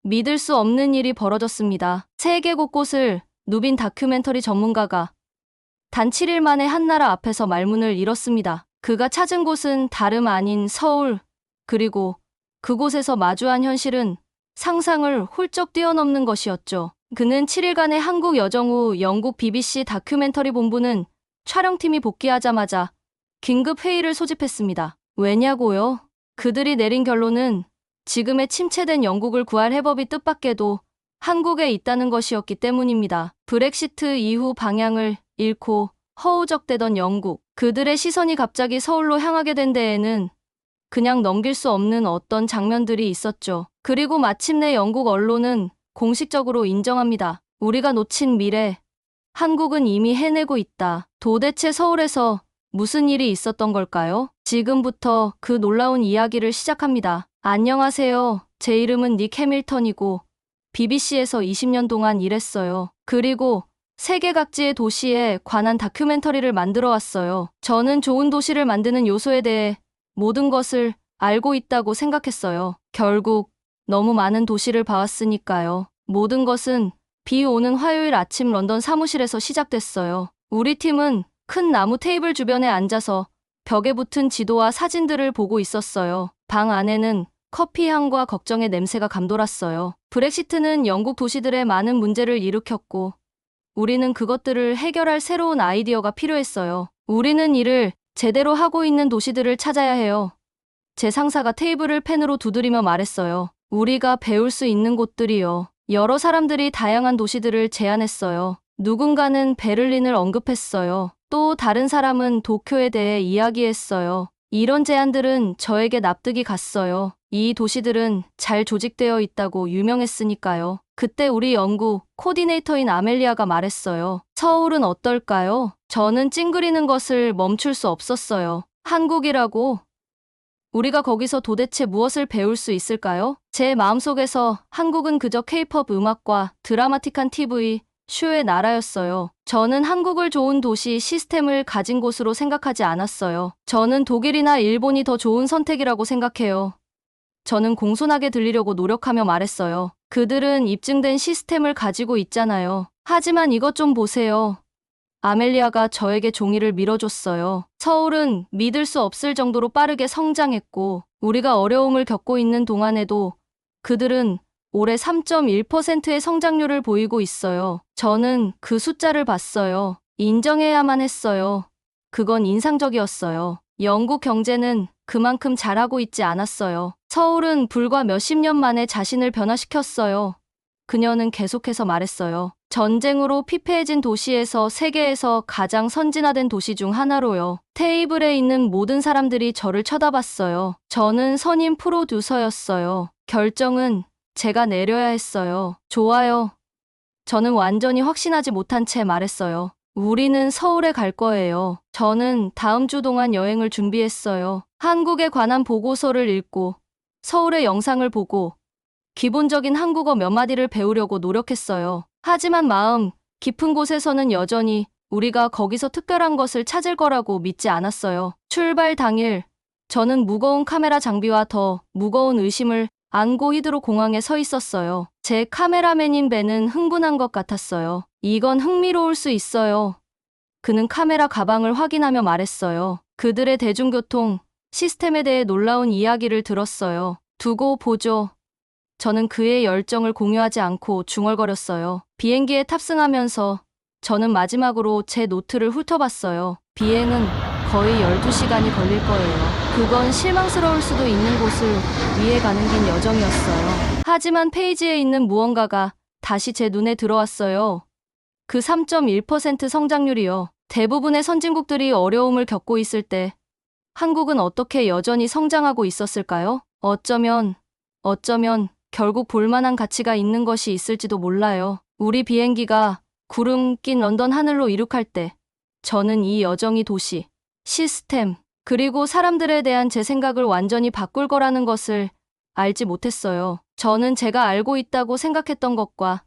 믿을 수 없는 일이 벌어졌습니다. 세계 곳곳을 누빈 다큐멘터리 전문가가 단 7일 만에 한 나라 앞에서 말문을 잃었습니다. 그가 찾은 곳은 다름 아닌 서울, 그리고 그곳에서 마주한 현실은 상상을 훌쩍 뛰어넘는 것이었죠. 그는 7일간의 한국 여정 후 영국 BBC 다큐멘터리 본부는 촬영팀이 복귀하자마자 긴급 회의를 소집했습니다. 왜냐고요? 그들이 내린 결론은 지금의 침체된 영국을 구할 해법이 뜻밖에도 한국에 있다는 것이었기 때문입니다. 브렉시트 이후 방향을 잃고 허우적대던 영국. 그들의 시선이 갑자기 서울로 향하게 된 데에는 그냥 넘길 수 없는 어떤 장면들이 있었죠. 그리고 마침내 영국 언론은 공식적으로 인정합니다. 우리가 놓친 미래, 한국은 이미 해내고 있다. 도대체 서울에서 무슨 일이 있었던 걸까요? 지금부터 그 놀라운 이야기를 시작합니다. 안녕하세요. 제 이름은 닉 해밀턴이고 BBC에서 20년 동안 일했어요. 그리고 세계 각지의 도시에 관한 다큐멘터리를 만들어 왔어요. 저는 좋은 도시를 만드는 요소에 대해 모든 것을 알고 있다고 생각했어요. 결국 너무 많은 도시를 봐왔으니까요. 모든 것은 비 오는 화요일 아침 런던 사무실에서 시작됐어요. 우리 팀은 큰 나무 테이블 주변에 앉아서 벽에 붙은 지도와 사진들을 보고 있었어요. 방 안에는 커피 향과 걱정의 냄새가 감돌았어요. 브렉시트는 영국 도시들의 많은 문제를 일으켰고 우리는 그것들을 해결할 새로운 아이디어가 필요했어요. 우리는 이를 제대로 하고 있는 도시들을 찾아야 해요. 제 상사가 테이블을 펜으로 두드리며 말했어요. 우리가 배울 수 있는 곳들이요. 여러 사람들이 다양한 도시들을 제안했어요. 누군가는 베를린을 언급했어요. 또 다른 사람은 도쿄에 대해 이야기했어요. 이런 제안들은 저에게 납득이 갔어요. 이 도시들은 잘 조직되어 있다고 유명했으니까요. 그때 우리 연구 코디네이터인 아멜리아가 말했어요. 서울은 어떨까요? 저는 찡그리는 것을 멈출 수 없었어요. 한국이라고? 우리가 거기서 도대체 무엇을 배울 수 있을까요? 제 마음속에서 한국은 그저 케이팝 음악과 드라마틱한 TV, 쇼의 나라였어요. 저는 한국을 좋은 도시 시스템을 가진 곳으로 생각하지 않았어요. 저는 독일이나 일본이 더 좋은 선택이라고 생각해요. 저는 공손하게 들리려고 노력하며 말했어요. 그들은 입증된 시스템을 가지고 있잖아요. 하지만 이것 좀 보세요. 아멜리아가 저에게 종이를 밀어줬어요. 서울은 믿을 수 없을 정도로 빠르게 성장했고 우리가 어려움을 겪고 있는 동안에도 그들은 올해 3.1%의 성장률을 보이고 있어요. 저는 그 숫자를 봤어요. 인정해야만 했어요. 그건 인상적이었어요. 영국 경제는 그만큼 잘하고 있지 않았어요. 서울은 불과 몇십 년 만에 자신을 변화시켰어요. 그녀는 계속해서 말했어요. 전쟁으로 피폐해진 도시에서 세계에서 가장 선진화된 도시 중 하나로요. 테이블에 있는 모든 사람들이 저를 쳐다봤어요. 저는 선임 프로듀서였어요. 결정은 제가 내려야 했어요. 좋아요. 저는 완전히 확신하지 못한 채 말했어요. 우리는 서울에 갈 거예요. 저는 다음 주 동안 여행을 준비했어요. 한국에 관한 보고서를 읽고 서울의 영상을 보고 기본적인 한국어 몇 마디를 배우려고 노력했어요. 하지만 마음 깊은 곳에서는 여전히 우리가 거기서 특별한 것을 찾을 거라고 믿지 않았어요. 출발 당일 저는 무거운 카메라 장비와 더 무거운 의심을 안고 히드로 공항에 서 있었어요. 제 카메라맨인 벤은 흥분한 것 같았어요. 이건 흥미로울 수 있어요. 그는 카메라 가방을 확인하며 말했어요. 그들의 대중교통 시스템에 대해 놀라운 이야기를 들었어요. 두고 보죠. 저는 그의 열정을 공유하지 않고 중얼거렸어요. 비행기에 탑승하면서 저는 마지막으로 제 노트를 훑어봤어요. 비행은 거의 12시간이 걸릴 거예요. 그건 실망스러울 수도 있는 곳을 위해 가는 긴 여정이었어요. 하지만 페이지에 있는 무언가가 다시 제 눈에 들어왔어요. 그 3.1% 성장률이요. 대부분의 선진국들이 어려움을 겪고 있을 때 한국은 어떻게 여전히 성장하고 있었을까요? 어쩌면 결국 볼만한 가치가 있는 것이 있을지도 몰라요. 우리 비행기가 구름 낀 런던 하늘로 이륙할 때 저는 이 여정이 도시, 시스템, 그리고 사람들에 대한 제 생각을 완전히 바꿀 거라는 것을 알지 못했어요. 저는 제가 알고 있다고 생각했던 것과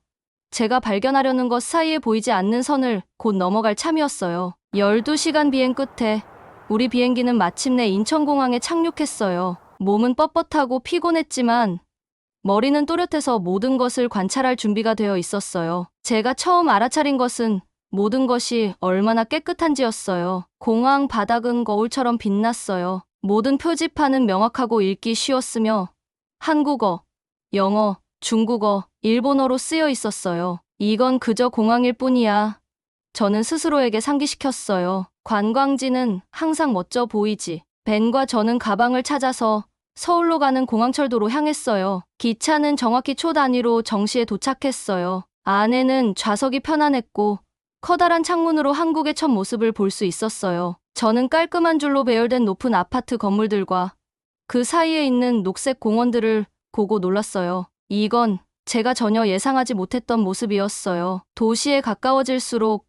제가 발견하려는 것 사이에 보이지 않는 선을 곧 넘어갈 참이었어요. 12시간 비행 끝에 우리 비행기는 마침내 인천공항에 착륙했어요. 몸은 뻣뻣하고 피곤했지만 머리는 또렷해서 모든 것을 관찰할 준비가 되어 있었어요. 제가 처음 알아차린 것은 모든 것이 얼마나 깨끗한지였어요. 공항 바닥은 거울처럼 빛났어요. 모든 표지판은 명확하고 읽기 쉬웠으며 한국어, 영어, 중국어, 일본어로 쓰여 있었어요. 이건 그저 공항일 뿐이야. 저는 스스로에게 상기시켰어요. 관광지는 항상 멋져 보이지. 벤과 저는 가방을 찾아서 서울로 가는 공항철도로 향했어요. 기차는 정확히 초 단위로 정시에 도착했어요. 안에는 좌석이 편안했고 커다란 창문으로 한국의 첫 모습을 볼 수 있었어요. 저는 깔끔한 줄로 배열된 높은 아파트 건물들과 그 사이에 있는 녹색 공원들을 보고 놀랐어요. 이건 제가 전혀 예상하지 못했던 모습이었어요. 도시에 가까워질수록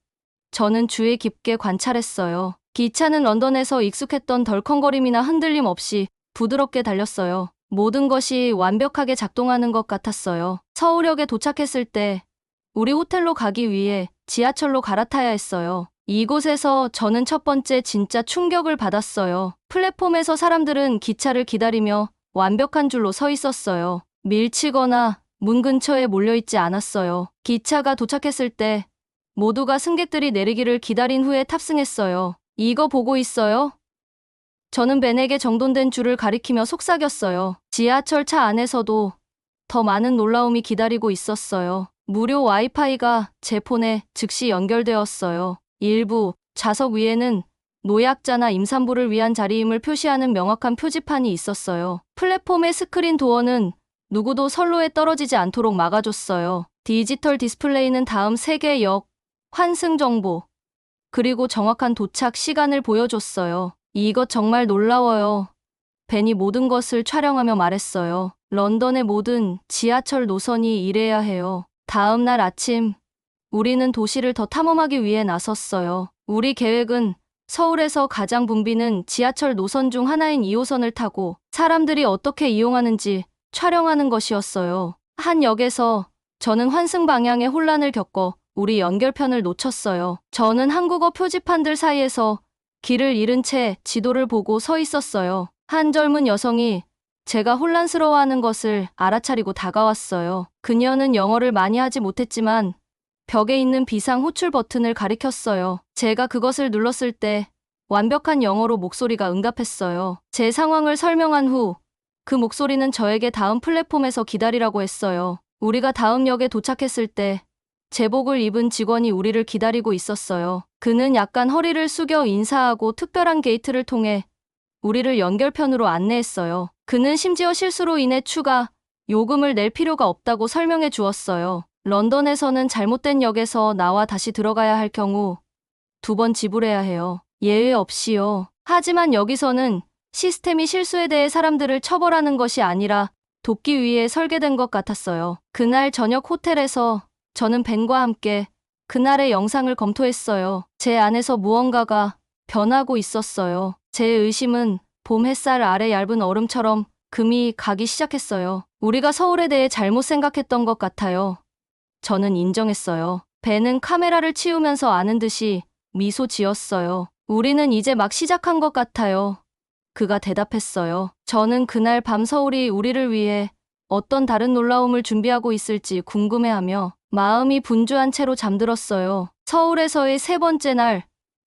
저는 주의 깊게 관찰했어요. 기차는 런던에서 익숙했던 덜컹거림이나 흔들림 없이 부드럽게 달렸어요. 모든 것이 완벽하게 작동하는 것 같았어요. 서울역에 도착했을 때 우리 호텔로 가기 위해 지하철로 갈아타야 했어요. 이곳에서 저는 첫 번째 진짜 충격을 받았어요. 플랫폼에서 사람들은 기차를 기다리며 완벽한 줄로 서 있었어요. 밀치거나 문 근처에 몰려있지 않았어요. 기차가 도착했을 때 모두가 승객들이 내리기를 기다린 후에 탑승했어요. 이거 보고 있어요? 저는 벤에게 정돈된 줄을 가리키며 속삭였어요. 지하철 차 안에서도 더 많은 놀라움이 기다리고 있었어요. 무료 와이파이가 제 폰에 즉시 연결되었어요. 일부 좌석 위에는 노약자나 임산부를 위한 자리임을 표시하는 명확한 표지판이 있었어요. 플랫폼의 스크린 도어는 누구도 선로에 떨어지지 않도록 막아줬어요. 디지털 디스플레이는 다음 3개 역, 환승 정보, 그리고 정확한 도착 시간을 보여줬어요. 이것 정말 놀라워요. 벤이 모든 것을 촬영하며 말했어요. 런던의 모든 지하철 노선이 이래야 해요. 다음 날 아침, 우리는 도시를 더 탐험하기 위해 나섰어요. 우리 계획은 서울에서 가장 붐비는 지하철 노선 중 하나인 2호선을 타고 사람들이 어떻게 이용하는지 촬영하는 것이었어요. 한 역에서 저는 환승 방향의 혼란을 겪어 우리 연결편을 놓쳤어요. 저는 한국어 표지판들 사이에서 길을 잃은 채 지도를 보고 서 있었어요. 한 젊은 여성이 제가 혼란스러워하는 것을 알아차리고 다가왔어요. 그녀는 영어를 많이 하지 못했지만 벽에 있는 비상 호출 버튼을 가리켰어요. 제가 그것을 눌렀을 때 완벽한 영어로 목소리가 응답했어요. 제 상황을 설명한 후 그 목소리는 저에게 다음 플랫폼에서 기다리라고 했어요. 우리가 다음 역에 도착했을 때 제복을 입은 직원이 우리를 기다리고 있었어요. 그는 약간 허리를 숙여 인사하고 특별한 게이트를 통해 우리를 연결편으로 안내했어요. 그는 심지어 실수로 인해 추가 요금을 낼 필요가 없다고 설명해 주었어요. 런던에서는 잘못된 역에서 나와 다시 들어가야 할 경우 2번 지불해야 해요. 예외 없이요. 하지만 여기서는 시스템이 실수에 대해 사람들을 처벌하는 것이 아니라 돕기 위해 설계된 것 같았어요. 그날 저녁 호텔에서 저는 벤과 함께 그날의 영상을 검토했어요. 제 안에서 무언가가 변하고 있었어요. 제 의심은 봄 햇살 아래 얇은 얼음처럼 금이 가기 시작했어요. 우리가 서울에 대해 잘못 생각했던 것 같아요. 저는 인정했어요. 벤은 카메라를 치우면서 아는 듯이 미소 지었어요. 우리는 이제 막 시작한 것 같아요. 그가 대답했어요. 저는 그날 밤 서울이 우리를 위해 어떤 다른 놀라움을 준비하고 있을지 궁금해하며 마음이 분주한 채로 잠들었어요. 서울에서의 3번째 날,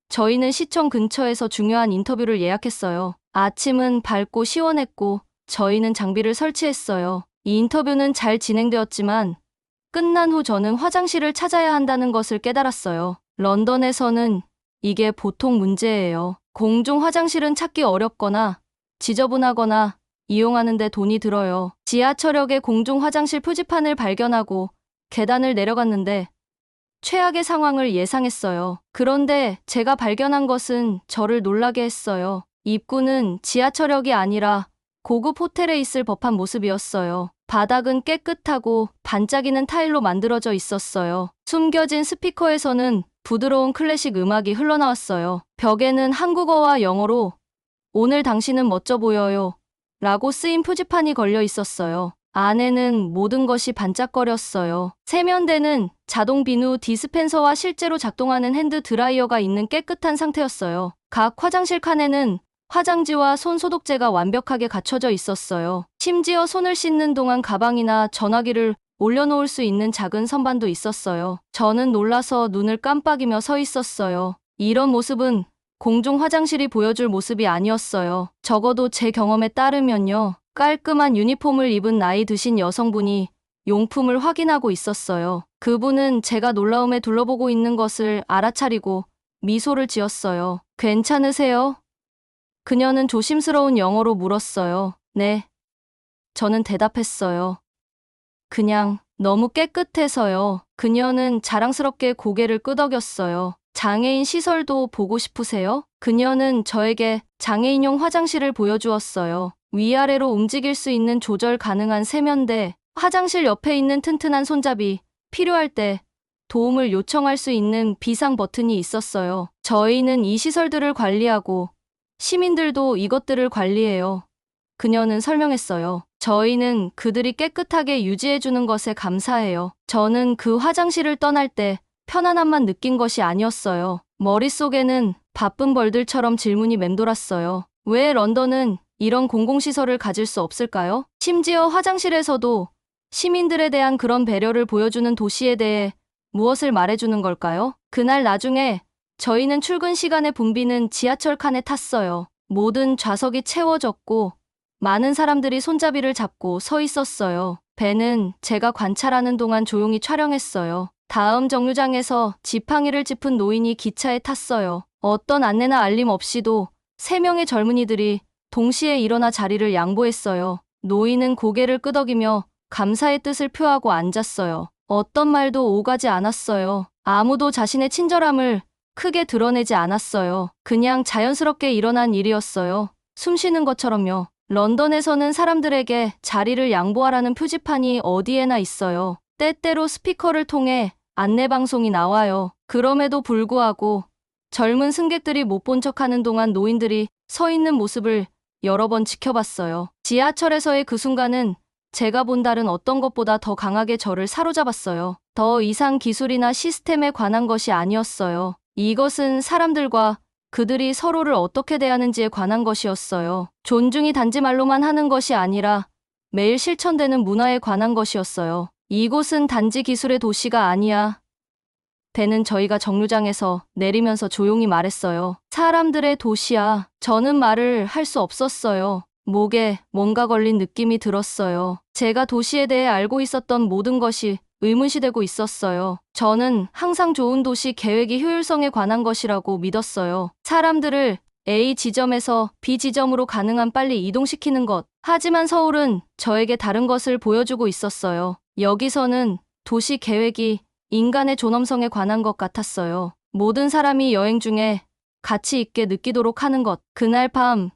저희는 시청 근처에서 중요한 인터뷰를 예약했어요. 아침은 밝고 시원했고 저희는 장비를 설치했어요. 이 인터뷰는 잘 진행되었지만 끝난 후 저는 화장실을 찾아야 한다는 것을 깨달았어요. 런던에서는 이게 보통 문제예요. 공중 화장실은 찾기 어렵거나 지저분하거나 이용하는데 돈이 들어요. 지하철역에 공중 화장실 표지판을 발견하고 계단을 내려갔는데 최악의 상황을 예상했어요. 그런데 제가 발견한 것은 저를 놀라게 했어요. 입구는 지하철역이 아니라 고급 호텔에 있을 법한 모습이었어요. 바닥은 깨끗하고 반짝이는 타일로 만들어져 있었어요. 숨겨진 스피커에서는 부드러운 클래식 음악이 흘러나왔어요. 벽에는 한국어와 영어로 오늘 당신은 멋져 보여요 라고 쓰인 표지판이 걸려 있었어요. 안에는 모든 것이 반짝거렸어요. 세면대는 자동 비누 디스펜서와 실제로 작동하는 핸드 드라이어가 있는 깨끗한 상태였어요. 각 화장실 칸에는 화장지와 손 소독제가 완벽하게 갖춰져 있었어요. 심지어 손을 씻는 동안 가방이나 전화기를 올려놓을 수 있는 작은 선반도 있었어요. 저는 놀라서 눈을 깜빡이며 서 있었어요. 이런 모습은 공중 화장실이 보여줄 모습이 아니었어요. 적어도 제 경험에 따르면요. 깔끔한 유니폼을 입은 나이 드신 여성분이 용품을 확인하고 있었어요. 그분은 제가 놀라움에 둘러보고 있는 것을 알아차리고 미소를 지었어요. 괜찮으세요? 그녀는 조심스러운 영어로 물었어요. 네. 저는 대답했어요. 그냥 너무 깨끗해서요. 그녀는 자랑스럽게 고개를 끄덕였어요. 장애인 시설도 보고 싶으세요? 그녀는 저에게 장애인용 화장실을 보여주었어요. 위아래로 움직일 수 있는 조절 가능한 세면대, 화장실 옆에 있는 튼튼한 손잡이, 필요할 때 도움을 요청할 수 있는 비상 버튼이 있었어요. 저희는 이 시설들을 관리하고 시민들도 이것들을 관리해요. 그녀는 설명했어요. 저희는 그들이 깨끗하게 유지해주는 것에 감사해요. 저는 그 화장실을 떠날 때 편안함만 느낀 것이 아니었어요. 머릿속에는 바쁜 벌들처럼 질문이 맴돌았어요. 왜 런던은 이런 공공시설을 가질 수 없을까요? 심지어 화장실에서도 시민들에 대한 그런 배려를 보여주는 도시에 대해 무엇을 말해주는 걸까요? 그날 나중에 저희는 출근 시간에 붐비는 지하철 칸에 탔어요. 모든 좌석이 채워졌고 많은 사람들이 손잡이를 잡고 서 있었어요. 배는 제가 관찰하는 동안 조용히 촬영했어요. 다음 정류장에서 지팡이를 짚은 노인이 기차에 탔어요. 어떤 안내나 알림 없이도 3명의 젊은이들이 동시에 일어나 자리를 양보했어요. 노인은 고개를 끄덕이며 감사의 뜻을 표하고 앉았어요. 어떤 말도 오가지 않았어요. 아무도 자신의 친절함을 크게 드러내지 않았어요. 그냥 자연스럽게 일어난 일이었어요. 숨 쉬는 것처럼요. 런던에서는 사람들에게 자리를 양보하라는 표지판이 어디에나 있어요. 때때로 스피커를 통해 안내방송이 나와요. 그럼에도 불구하고 젊은 승객들이 못 본 척하는 동안 노인들이 서 있는 모습을 여러 번 지켜봤어요. 지하철에서의 그 순간은 제가 본 다른 어떤 것보다 더 강하게 저를 사로잡았어요. 더 이상 기술이나 시스템에 관한 것이 아니었어요. 이것은 사람들과 그들이 서로를 어떻게 대하는지에 관한 것이었어요. 존중이 단지 말로만 하는 것이 아니라 매일 실천되는 문화에 관한 것이었어요. 이곳은 단지 기술의 도시가 아니야. 배는 저희가 정류장에서 내리면서 조용히 말했어요. 사람들의 도시야. 저는 말을 할 수 없었어요. 목에 뭔가 걸린 느낌이 들었어요. 제가 도시에 대해 알고 있었던 모든 것이 의문시되고 있었어요. 저는 항상 좋은 도시 계획이 효율성에 관한 것이라고 믿었어요. 사람들을 A 지점에서 B 지점으로 가능한 빨리 이동시키는 것. 하지만 서울은 저에게 다른 것을 보여주고 있었어요. 여기서는 도시 계획이 인간의 존엄성에 관한 것 같았어요. 모든 사람이 여행 중에 가치 있게 느끼도록 하는 것. 그날 밤,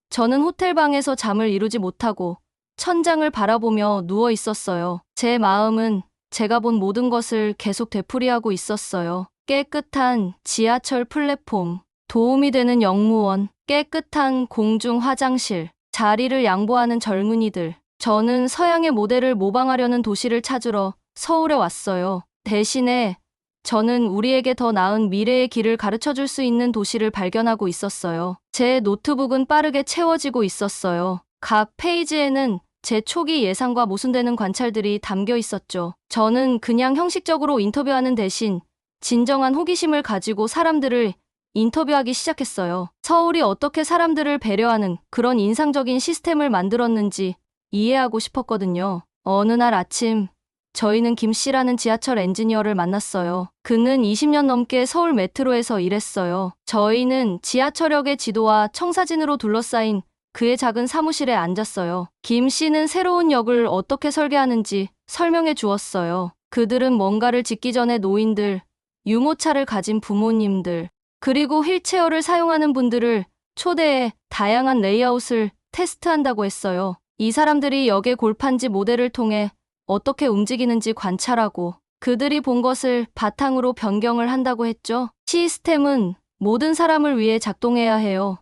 저는 호텔방에서 잠을 이루지 못하고 천장을 바라보며 누워 있었어요. 제 마음은 제가 본 모든 것을 계속 되풀이하고 있었어요. 깨끗한 지하철 플랫폼, 도움이 되는 영무원, 깨끗한 공중 화장실, 자리를 양보하는 젊은이들. 저는 서양의 모델을 모방하려는 도시를 찾으러 서울에 왔어요. 대신에 저는 우리에게 더 나은 미래의 길을 가르쳐줄 수 있는 도시를 발견하고 있었어요. 제 노트북은 빠르게 채워지고 있었어요. 각 페이지에는 제 초기 예상과 모순되는 관찰들이 담겨 있었죠. 저는 그냥 형식적으로 인터뷰하는 대신 진정한 호기심을 가지고 사람들을 인터뷰하기 시작했어요. 서울이 어떻게 사람들을 배려하는 그런 인상적인 시스템을 만들었는지 이해하고 싶었거든요. 어느 날 아침, 저희는 김 씨라는 지하철 엔지니어를 만났어요. 그는 20년 넘게 서울 메트로에서 일했어요. 저희는 지하철역의 지도와 청사진으로 둘러싸인 그의 작은 사무실에 앉았어요. 김 씨는 새로운 역을 어떻게 설계하는지 설명해 주었어요. 그들은 뭔가를 짓기 전에 노인들, 유모차를 가진 부모님들, 그리고 휠체어를 사용하는 분들을 초대해 다양한 레이아웃을 테스트한다고 했어요. 이 사람들이 역의 골판지 모델을 통해 어떻게 움직이는지 관찰하고 그들이 본 것을 바탕으로 변경을 한다고 했죠. 시스템은 모든 사람을 위해 작동해야 해요.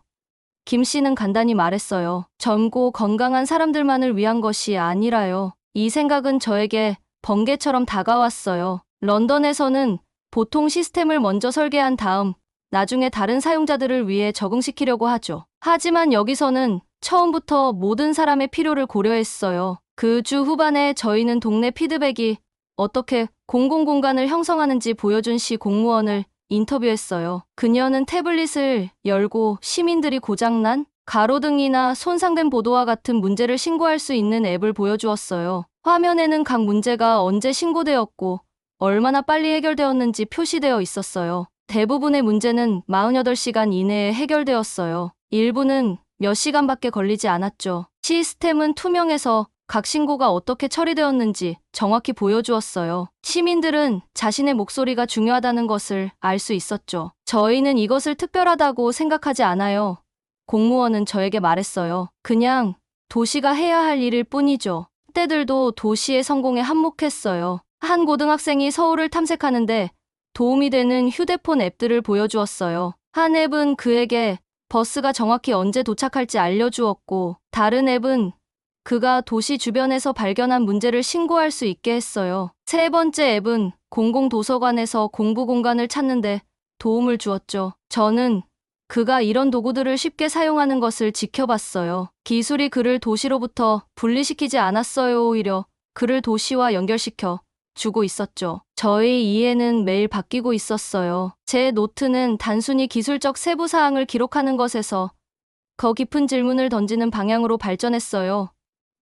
김 씨는 간단히 말했어요. 젊고 건강한 사람들만을 위한 것이 아니라요. 이 생각은 저에게 번개처럼 다가왔어요. 런던에서는 보통 시스템을 먼저 설계한 다음 나중에 다른 사용자들을 위해 적응시키려고 하죠. 하지만 여기서는 처음부터 모든 사람의 필요를 고려했어요. 그 주 후반에 저희는 동네 피드백이 어떻게 공공공간을 형성하는지 보여준 시 공무원을 인터뷰했어요. 그녀는 태블릿을 열고 시민들이 고장난 가로등이나 손상된 보도와 같은 문제를 신고할 수 있는 앱을 보여주었어요. 화면에는 각 문제가 언제 신고되었고 얼마나 빨리 해결되었는지 표시되어 있었어요. 대부분의 문제는 48시간 이내에 해결되었어요. 일부는 몇 시간밖에 걸리지 않았죠. 시스템은 투명해서 각 신고가 어떻게 처리되었는지 정확히 보여주었어요. 시민들은 자신의 목소리가 중요하다는 것을 알 수 있었죠. 저희는 이것을 특별하다고 생각하지 않아요. 공무원은 저에게 말했어요. 그냥 도시가 해야 할 일일 뿐이죠. 그때들도 도시의 성공에 한몫했어요. 한 고등학생이 서울을 탐색하는데 도움이 되는 휴대폰 앱들을 보여주었어요. 한 앱은 그에게 버스가 정확히 언제 도착할지 알려주었고, 다른 앱은 그가 도시 주변에서 발견한 문제를 신고할 수 있게 했어요. 세 번째 앱은 공공도서관에서 공부 공간을 찾는데 도움을 주었죠. 저는 그가 이런 도구들을 쉽게 사용하는 것을 지켜봤어요. 기술이 그를 도시로부터 분리시키지 않았어요. 오히려 그를 도시와 연결시켜 주고 있었죠. 저의 이해는 매일 바뀌고 있었어요. 제 노트는 단순히 기술적 세부 사항을 기록하는 것에서 더 깊은 질문을 던지는 방향으로 발전했어요.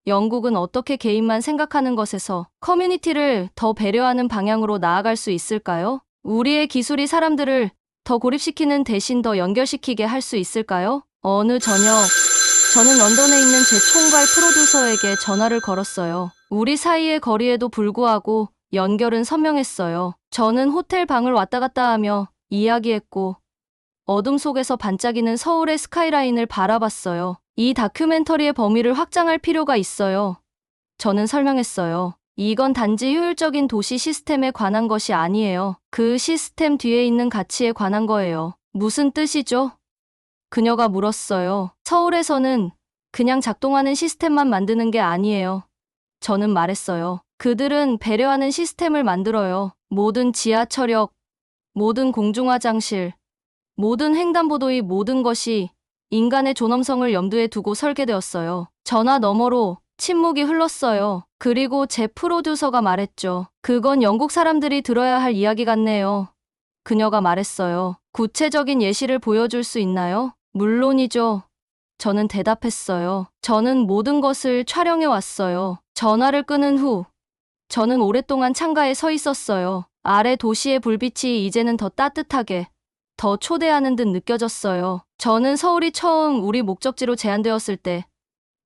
영국은 어떻게 개인만 생각하는 것에서 커뮤니티를 더 배려하는 방향으로 나아갈 수 있을까요? 우리의 기술이 사람들을 더 고립시키는 대신 더 연결시키게 할 수 있을까요? 어느 저녁, 저는 런던에 있는 제 총괄 프로듀서에게 전화를 걸었어요. 우리 사이의 거리에도 불구하고 연결은 선명했어요. 저는 호텔 방을 왔다 갔다 하며 이야기했고, 어둠 속에서 반짝이는 서울의 스카이라인을 바라봤어요. 이 다큐멘터리의 범위를 확장할 필요가 있어요. 저는 설명했어요. 이건 단지 효율적인 도시 시스템에 관한 것이 아니에요. 그 시스템 뒤에 있는 가치에 관한 거예요. 무슨 뜻이죠? 그녀가 물었어요. 서울에서는 그냥 작동하는 시스템만 만드는 게 아니에요. 저는 말했어요. 그들은 배려하는 시스템을 만들어요. 모든 지하철역, 모든 공중화장실, 모든 횡단보도의 모든 것이 인간의 존엄성을 염두에 두고 설계되었어요. 전화 너머로 침묵이 흘렀어요. 그리고 제 프로듀서가 말했죠. 그건 영국 사람들이 들어야 할 이야기 같네요. 그녀가 말했어요. 구체적인 예시를 보여줄 수 있나요? 물론이죠. 저는 대답했어요. 저는 모든 것을 촬영해 왔어요. 전화를 끊은 후 저는 오랫동안 창가에 서 있었어요. 아래 도시의 불빛이 이제는 더 따뜻하게, 더 초대하는 듯 느껴졌어요. 저는 서울이 처음 우리 목적지로 제안되었을 때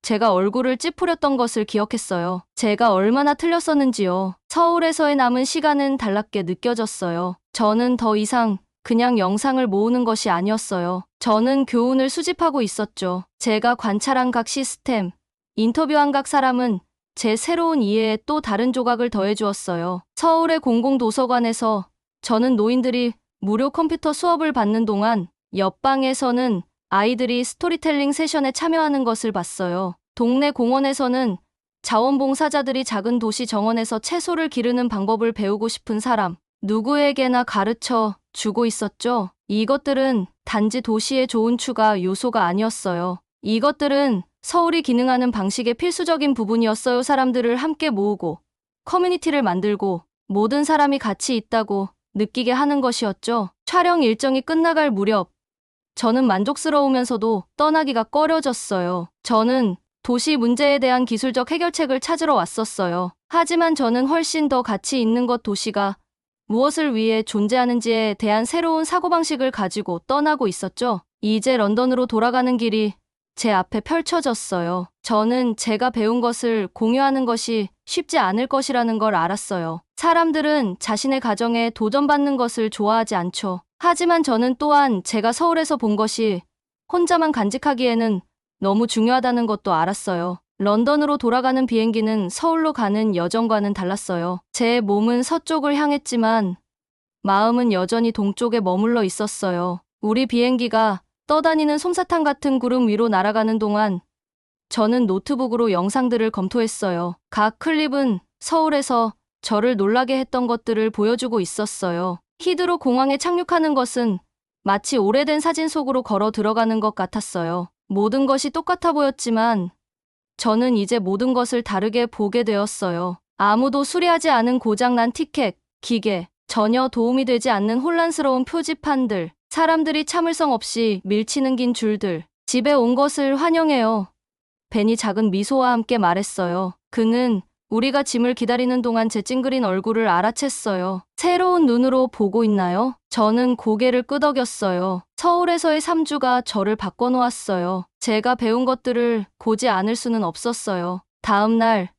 제가 얼굴을 찌푸렸던 것을 기억했어요. 제가 얼마나 틀렸었는지요. 서울에서의 남은 시간은 달랍게 느껴졌어요. 저는 더 이상 그냥 영상을 모으는 것이 아니었어요. 저는 교훈을 수집하고 있었죠. 제가 관찰한 각 시스템, 인터뷰한 각 사람은 제 새로운 이해에 또 다른 조각을 더해주었어요. 서울의 공공도서관에서 저는 노인들이 무료 컴퓨터 수업을 받는 동안 옆방에서는 아이들이 스토리텔링 세션에 참여하는 것을 봤어요. 동네 공원에서는 자원봉사자들이 작은 도시 정원에서 채소를 기르는 방법을 배우고 싶은 사람, 누구에게나 가르쳐 주고 있었죠. 이것들은 단지 도시의 좋은 추가 요소가 아니었어요. 이것들은 서울이 기능하는 방식의 필수적인 부분이었어요. 사람들을 함께 모으고 커뮤니티를 만들고 모든 사람이 가치 있다고 느끼게 하는 것이었죠. 촬영 일정이 끝나갈 무렵 저는 만족스러우면서도 떠나기가 꺼려졌어요. 저는 도시 문제에 대한 기술적 해결책을 찾으러 왔었어요. 하지만 저는 훨씬 더 가치 있는 것, 도시가 무엇을 위해 존재하는지에 대한 새로운 사고방식을 가지고 떠나고 있었죠. 이제 런던으로 돌아가는 길이 제 앞에 펼쳐졌어요. 저는 제가 배운 것을 공유하는 것이 쉽지 않을 것이라는 걸 알았어요. 사람들은 자신의 가정에 도전받는 것을 좋아하지 않죠. 하지만 저는 또한 제가 서울에서 본 것이 혼자만 간직하기에는 너무 중요하다는 것도 알았어요. 런던으로 돌아가는 비행기는 서울로 가는 여정과는 달랐어요. 제 몸은 서쪽을 향했지만 마음은 여전히 동쪽에 머물러 있었어요. 우리 비행기가 떠다니는 솜사탕 같은 구름 위로 날아가는 동안 저는 노트북으로 영상들을 검토했어요. 각 클립은 서울에서 저를 놀라게 했던 것들을 보여주고 있었어요. 히드로 공항에 착륙하는 것은 마치 오래된 사진 속으로 걸어 들어가는 것 같았어요. 모든 것이 똑같아 보였지만 저는 이제 모든 것을 다르게 보게 되었어요. 아무도 수리하지 않은 고장난 티켓, 기계, 전혀 도움이 되지 않는 혼란스러운 표지판들, 사람들이 참을성 없이 밀치는 긴 줄들. 집에 온 것을 환영해요. 벤이 작은 미소와 함께 말했어요. 그는 우리가 짐을 기다리는 동안 제 찡그린 얼굴을 알아챘어요. 새로운 눈으로 보고 있나요? 저는 고개를 끄덕였어요. 서울에서의 3주가 저를 바꿔놓았어요. 제가 배운 것들을 고지 않을 수는 없었어요. 다음 날,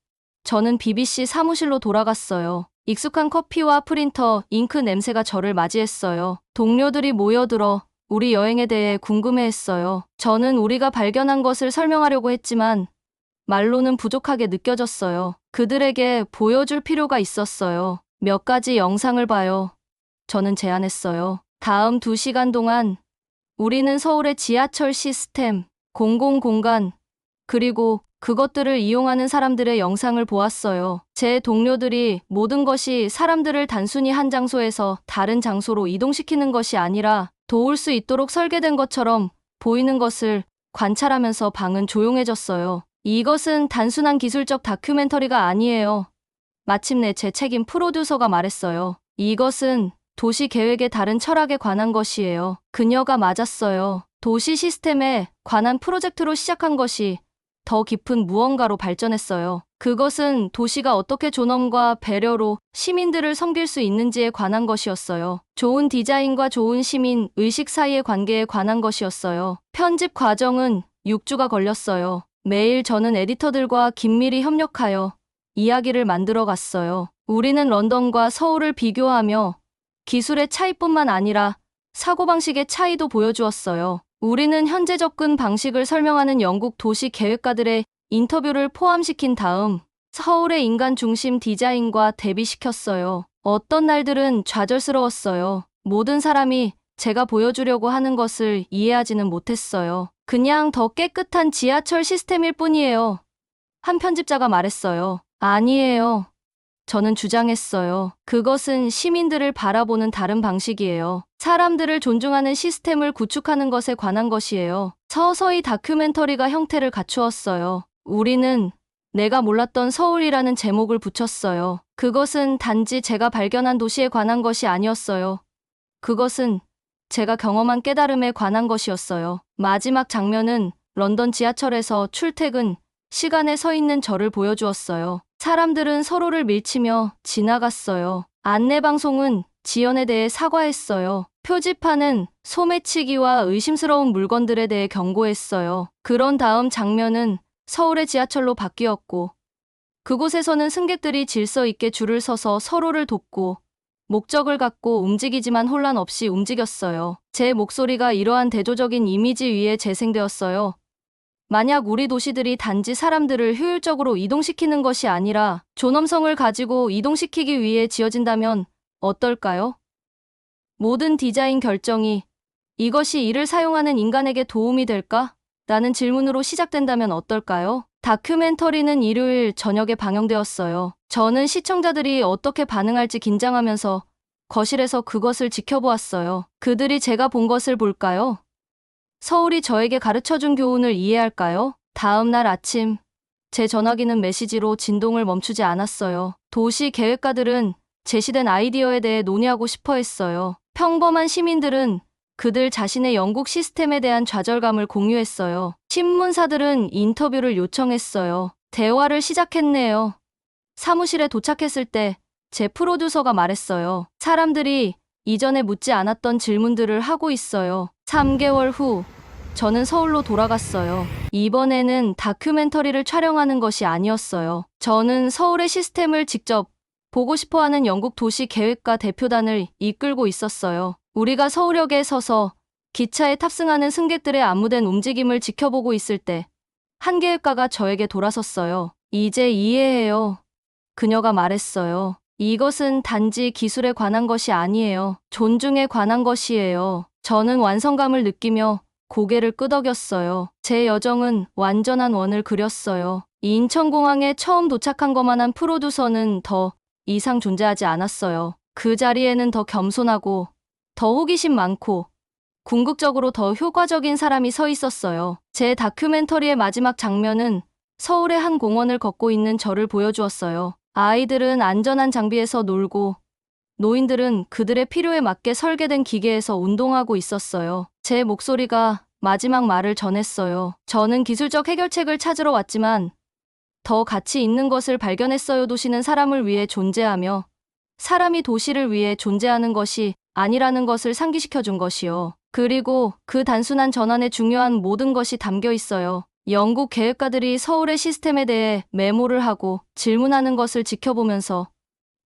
저는 BBC 사무실로 돌아갔어요. 익숙한 커피와 프린터, 잉크 냄새가 저를 맞이했어요. 동료들이 모여들어 우리 여행에 대해 궁금해했어요. 저는 우리가 발견한 것을 설명하려고 했지만 말로는 부족하게 느껴졌어요. 그들에게 보여줄 필요가 있었어요. 몇 가지 영상을 봐요. 저는 제안했어요. 다음 2시간 동안 우리는 서울의 지하철 시스템, 공공공간, 그리고 그것들을 이용하는 사람들의 영상을 보았어요. 제 동료들이 모든 것이 사람들을 단순히 한 장소에서 다른 장소로 이동시키는 것이 아니라 도울 수 있도록 설계된 것처럼 보이는 것을 관찰하면서 방은 조용해졌어요. 이것은 단순한 기술적 다큐멘터리가 아니에요. 마침내 제 책임 프로듀서가 말했어요. 이것은 도시 계획의 다른 철학에 관한 것이에요. 그녀가 맞았어요. 도시 시스템에 관한 프로젝트로 시작한 것이 더 깊은 무언가로 발전했어요. 그것은 도시가 어떻게 존엄과 배려로 시민들을 섬길 수 있는지에 관한 것이었어요. 좋은 디자인과 좋은 시민 의식 사이의 관계에 관한 것이었어요. 편집 과정은 6주가 걸렸어요. 매일 저는 에디터들과 긴밀히 협력하여 이야기를 만들어 갔어요. 우리는 런던과 서울을 비교하며 기술의 차이뿐만 아니라 사고방식의 차이도 보여주었어요. 우리는 현재 접근 방식을 설명하는 영국 도시 계획가들의 인터뷰를 포함시킨 다음 서울의 인간 중심 디자인과 대비시켰어요. 어떤 날들은 좌절스러웠어요. 모든 사람이 제가 보여주려고 하는 것을 이해하지는 못했어요. 그냥 더 깨끗한 지하철 시스템일 뿐이에요. 한 편집자가 말했어요. 아니에요. 저는 주장했어요. 그것은 시민들을 바라보는 다른 방식이에요. 사람들을 존중하는 시스템을 구축하는 것에 관한 것이에요. 서서히 다큐멘터리가 형태를 갖추었어요. 우리는 내가 몰랐던 서울이라는 제목을 붙였어요. 그것은 단지 제가 발견한 도시에 관한 것이 아니었어요. 그것은 제가 경험한 깨달음에 관한 것이었어요. 마지막 장면은 런던 지하철에서 출퇴근 시간에 서 있는 저를 보여주었어요. 사람들은 서로를 밀치며 지나갔어요. 안내방송은 지연에 대해 사과했어요. 표지판은 소매치기와 의심스러운 물건들에 대해 경고했어요. 그런 다음 장면은 서울의 지하철로 바뀌었고 그곳에서는 승객들이 질서 있게 줄을 서서 서로를 돕고 목적을 갖고 움직이지만 혼란 없이 움직였어요. 제 목소리가 이러한 대조적인 이미지 위에 재생되었어요. 만약 우리 도시들이 단지 사람들을 효율적으로 이동시키는 것이 아니라 존엄성을 가지고 이동시키기 위해 지어진다면 어떨까요? 모든 디자인 결정이 이것이 이를 사용하는 인간에게 도움이 될까? 라는 질문으로 시작된다면 어떨까요? 다큐멘터리는 일요일 저녁에 방영되었어요. 저는 시청자들이 어떻게 반응할지 긴장하면서 거실에서 그것을 지켜보았어요. 그들이 제가 본 것을 볼까요? 서울이 저에게 가르쳐준 교훈을 이해할까요? 다음 날 아침, 제 전화기는 메시지로 진동을 멈추지 않았어요. 도시 계획가들은 제시된 아이디어에 대해 논의하고 싶어 했어요. 평범한 시민들은 그들 자신의 영국 시스템에 대한 좌절감을 공유했어요. 신문사들은 인터뷰를 요청했어요. 대화를 시작했네요. 사무실에 도착했을 때 제 프로듀서가 말했어요. 사람들이 이전에 묻지 않았던 질문들을 하고 있어요. 3개월 후, 저는 서울로 돌아갔어요. 이번에는 다큐멘터리를 촬영하는 것이 아니었어요. 저는 서울의 시스템을 직접 보고 싶어하는 영국 도시 계획가 대표단을 이끌고 있었어요. 우리가 서울역에 서서 기차에 탑승하는 승객들의 안무된 움직임을 지켜보고 있을 때 한 계획가가 저에게 돌아섰어요. 이제 이해해요. 그녀가 말했어요. 이것은 단지 기술에 관한 것이 아니에요. 존중에 관한 것이에요. 저는 완성감을 느끼며 고개를 끄덕였어요. 제 여정은 완전한 원을 그렸어요. 인천공항에 처음 도착한 것만한 프로듀서는 더 이상 존재하지 않았어요. 그 자리에는 더 겸손하고 더 호기심 많고 궁극적으로 더 효과적인 사람이 서 있었어요. 제 다큐멘터리의 마지막 장면은 서울의 한 공원을 걷고 있는 저를 보여주었어요. 아이들은 안전한 장비에서 놀고 노인들은 그들의 필요에 맞게 설계된 기계에서 운동하고 있었어요. 제 목소리가 마지막 말을 전했어요. 저는 기술적 해결책을 찾으러 왔지만 더 가치 있는 것을 발견했어요. 도시는 사람을 위해 존재하며 사람이 도시를 위해 존재하는 것이 아니라는 것을 상기시켜 준 것이요. 그리고 그 단순한 전환에 중요한 모든 것이 담겨 있어요. 영국 계획가들이 서울의 시스템에 대해 메모를 하고 질문하는 것을 지켜보면서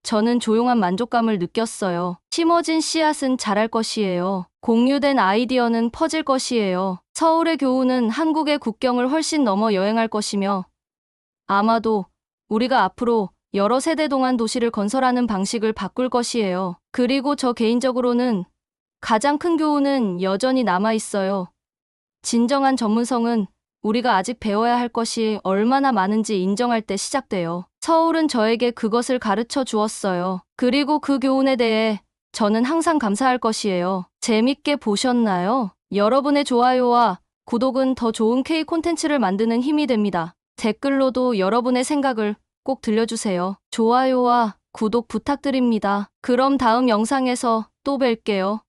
저는 조용한 만족감을 느꼈어요. 심어진 씨앗은 자랄 것이에요. 공유된 아이디어는 퍼질 것이에요. 서울의 교훈은 한국의 국경을 훨씬 넘어 여행할 것이며 아마도 우리가 앞으로 여러 세대 동안 도시를 건설하는 방식을 바꿀 것이에요. 그리고 저 개인적으로는 가장 큰 교훈은 여전히 남아 있어요. 진정한 전문성은 우리가 아직 배워야 할 것이 얼마나 많은지 인정할 때 시작돼요. 서울은 저에게 그것을 가르쳐 주었어요. 그리고 그 교훈에 대해 저는 항상 감사할 것이에요. 재밌게 보셨나요? 여러분의 좋아요와 구독은 더 좋은 K 콘텐츠를 만드는 힘이 됩니다. 댓글로도 여러분의 생각을 꼭 들려주세요. 좋아요와 구독 부탁드립니다. 그럼 다음 영상에서 또 뵐게요.